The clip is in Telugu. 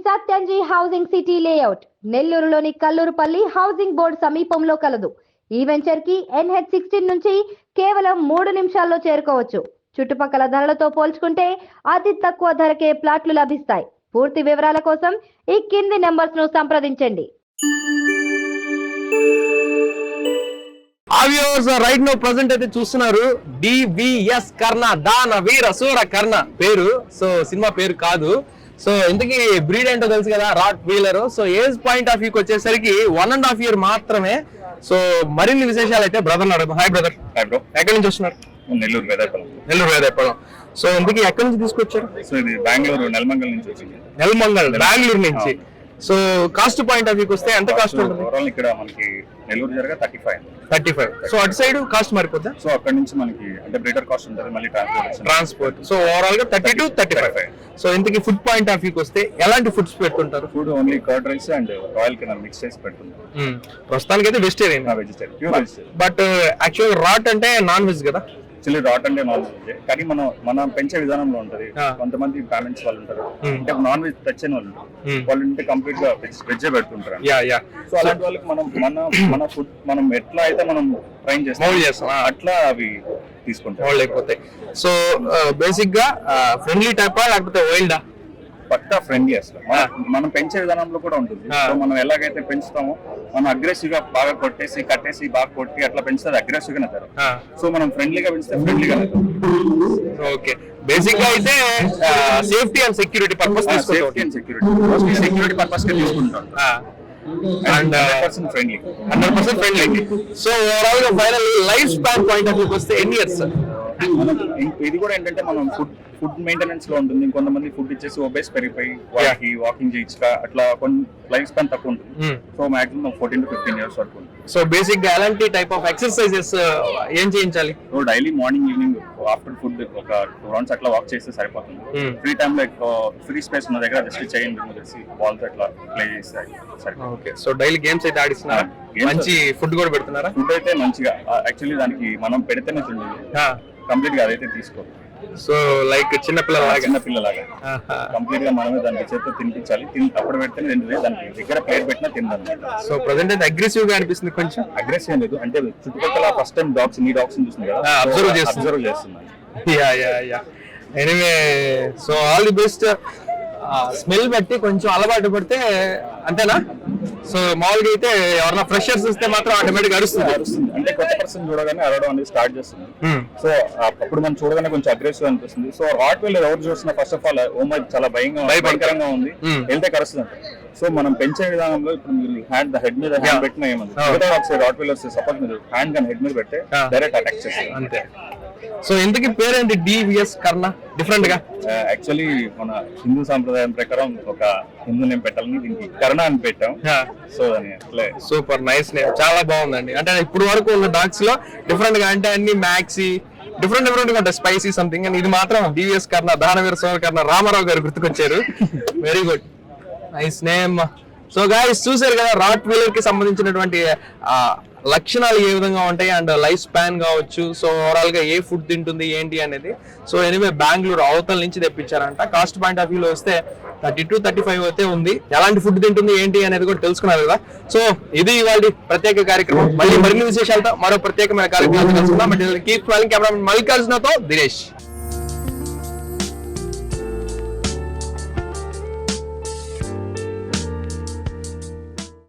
సత్యంజీ హౌసింగ్ సిటీ లేఅవుట్ నెల్లూరులోని కల్లూరుపల్లి హౌసింగ్ బోర్డు సమీపంలో కలదు. ఈ వెంచర్ కి NH16 నుంచి కేవలం 3 నిమిషాల్లో చేరుకోవచ్చు. చుట్టుపక్కల ధరలతో పోల్చుకుంటే అతి తక్కువ ధరకే ప్లాట్లు లభిస్తాయి. పూర్తి వివరాల కోసం ఈ కింది నెంబర్స్ ను సంప్రదించండి. రైట్ నో ప్రెసెంట్ అయితే చూస్తున్నారు DVS కర్ణ, దాన వీర సూర కర్ణ పేరు. సో సినిమా పేరు కాదు. సో ఇంతకీ బ్రీడ్ ఏంటో తెలుసు కదా, rottweiler. So age point of వ్యూకి వచ్చేసరికి 1.5 year మాత్రమే. సో మరిన్ని విశేషాలు అయితే బ్రదర్ అడుగు. Hi brother. Hi bro. ఎక్కడి నుంచి వస్తున్నారు? నెల్లూరు వేదాయపాలెం. నెల్లూరు వేదాయపాలెం. సో ఇంతకీ ఎక్కడి నుంచి తీసుకొచ్చారు? సో ఇది బెంగళూరు నెలమంగల్ నుంచి వచ్చింది. నెలమంగల్, బెంగళూరు నుంచి. సో కాస్ట్ పాయింట్ ఆఫ్ వ్యూకి వస్తే ఎంత కాస్ట్ ఉంటుంది? ఓవరాల్ ఇక్కడ మనకి నెల్లూరు జరగా 35. సో అటు సైడ్ కాస్ట్ మారిపోద్దా? సో అక్కడ నుంచి మనకి అంటే బ్రీడర్ కాస్ట్ ఉంటుంది, మళ్ళీ ట్రాన్స్పోర్ట్. సో ఓవరాల్ గా 30 to 35. సో ఇంతకీ ఫుడ్ పాయింట్ ఆఫ్ వ్యూకి వస్తే ఎలాంటి ఫుడ్స్ పెడుతుంటారు? Food only curd rice and Royal Canin mix చేసి పెడుతుంటారు. ప్రస్తుతానికి అయితే vegetarian, pure vegetarian. But actual rat అంటే నాన్ వెజ్ కదా? యాక్చువల్లీ రాట్ అంటే నాన్ వెజ్, కానీ మనం పెంచే విధానంలో ఉంటది. కొంతమంది పేరెంట్స్ వాళ్ళు ఉంటారు, అంటే నాన్ వెజ్ తెచ్చని వాళ్ళు ఉంటారు, వాళ్ళు ఉంటే కంప్లీట్ గా వెజ్ పెడుతుంటారు. సో అలాంటి వాళ్ళకి మన ఫుడ్ మనం ఎట్లా అయితే మనం ట్రైన్ చేస్తాం అట్లా అవి తీసుకుంటాం. లేకపోతే సో బేసిక్ గా ఫ్రెండ్లీ టైపా లేకపోతే వైల్డా? పక్కా ఫ్రెండ్లీ అసలు. మనం పెంచే విధానంలో కూడా ఉంటుంది. సో మనం ఎలాగైతే పెంచుతామో, మనం అగ్రెసివ్ గా బాగా కట్టేసి బాగా కొట్టి అట్లా పెంచితే అగ్రెసివ్ గానే తరు. సో మనం ఫ్రెండ్లీగా పెంచితే ఫ్రెండ్లీగా. ఓకే, బేసిక్ గా అయితే safety and security purpose security purpose గా తీసుకుంటాం. And 100% friendly. సో ఓవరాల్ గా final life span point of వ్యూకి వస్తే ఎన్ని ఇయర్స్? ఇది కూడా ఏంటంటే మనం ఫుడ్ మెయింటెనెన్స్ లో ఉంటుంది. కొంతమంది ఫుడ్ ఇచ్చేసి ఒబేస్ పెరిగిపోయి వాళ్ళకి వాకింగ్ చేయొచ్చు, అట్లా కొన్ని లైఫ్ స్పాన్ తక్కువ ఉంటుంది. సో మాక్సిమం 14 to 15 years వరకు ఉంటుంది. సో బేసిక్ గా ఎలాంటి టైప్ ఆఫ్ ఎక్సర్సైజెస్ ఏం చేయించాలి? Daily morning evening after food ఒక 2 rounds అట్లా వాక్ చేస్తే సరిపోతుంది. ఫ్రీ టైమ్ లో ఫ్రీ స్పేస్ ఉన్న దగ్గర జస్ట్ చేయండి, రిమూవ్ చేసి బాల్ తో అట్లా ప్లే చేస్తే సరిపోతుంది. ఓకే, సో డైలీ గేమ్స్ అయితే ఆడిస్తున్నారా? మంచి ఫుడ్ కూడా పెడుతున్నారా? ఫుడ్ అయితే మంచిగా, యాక్చువల్లీ దానికి మనం పెడితేనే తింటుంది, కంప్లీట్ గా అదైతే తీసుకోవాలి. సో లైక్ చిన్నపిల్లలాగా కంప్లీట్ గా మనమే దానికి చేతితో తినిపించాలి. అప్పుడు పెడితేనే తింటుంది, దానికి దగ్గర ప్లేట్ పెట్టినా తిందాం. సో ప్రెసెంట్ అయితే అగ్రెసివ్ గా అనిపిస్తుంది కొంచెం. అగ్రెసివ్ లేదు అంటే చుట్టుపక్కల ఫస్ట్ టైం డాగ్స్ చూస్తుంది కదా, అబ్జర్వ్ చేస్తున్నాను. Anyway, so all the best. Smell బట్టి కొంచెం అలవాటు పడితే అంతేనా? సో మామూలుగా అయితే ఎవరైనా ఫ్రెషర్స్ ఇస్తే మాత్రం ఆటోమేటిక్ అరుస్తుంది. అంటే కొత్త పర్సన్ చూడగానే అరవడం అనేది స్టార్ట్ చేస్తుంది. సో అప్పుడు మనం చూడగానే కొంచెం అగ్రెసివ్ అనిపిస్తుంది. సో రాట్ వీలర్ ఎవరు చూసినా ఫస్ట్ ఆఫ్ ఆల్ చాలా భయంకరంగా ఉంది, వెళ్తే కరుస్తుంది. సో మనం పెంచే విధానంలో ఇప్పుడు మీరు హెడ్ మీద హ్యాండ్ పెట్టినా ఏమంది, రాట్ వీలర్స్ సపోజ్ మీరు హ్యాండ్ కానీ హెడ్ మీద పెడితే డైరెక్ట్ అటాక్ చేస్తారు అంతే. సో ఇంతకీ పేరేంటి? DVS కర్ణ. డిఫరెంట్ గా యాక్చువల్లీ మన హిందూ సాంప్రదాయం ప్రకారం ఒక హిందూ నేమ్ పెట్టాలని దీనికి కర్ణ అని పెట్టాం. సో సూపర్ నైస్ నేమ్, చాలా బాగుందండి. అంటే ఇప్పుడు వరకు ఉన్న డాగ్స్ లో డిఫరెంట్ గా, అంటే అన్ని మ్యాక్సీ డిఫరెంట్ గా ఉంటాయి, స్పైసీ సంథింగ్. అండ్ ఇది మాత్రం DVS కర్ణ, దానవీర సూర కర్ణ, రామారావు గారు గుర్తుకొచ్చారు. Very good, nice name. So guys చూసారు కదా, రాట్ వీలర్ కి సంబంధించినటువంటి లక్షణాలు ఏ విధంగా ఉంటాయి అండ్ లైఫ్ స్పాన్ కావచ్చు. సో ఓవరాల్ గా ఏ ఫుడ్ తింటుంది ఏంటి అనేది. సో ఎనీవే బెంగళూరు అవతల నుంచి తెప్పించారంట. కాస్ట్ పాయింట్ ఆఫ్ వ్యూలో వస్తే 30 to 35 అయితే ఉంది. ఎలాంటి ఫుడ్ తింటుంది ఏంటి అనేది కూడా తెలుసుకున్నారు కదా. సో ఇది ఇవాళ ప్రత్యేక కార్యక్రమం. మళ్ళీ మరిన్ని విశేషాలతో మరో ప్రత్యేకమైన కార్యక్రమాలు తెలుసుకుందాం. Keep smiling. కెమెరామెన్ మల్లికార్జునతో దినేష్.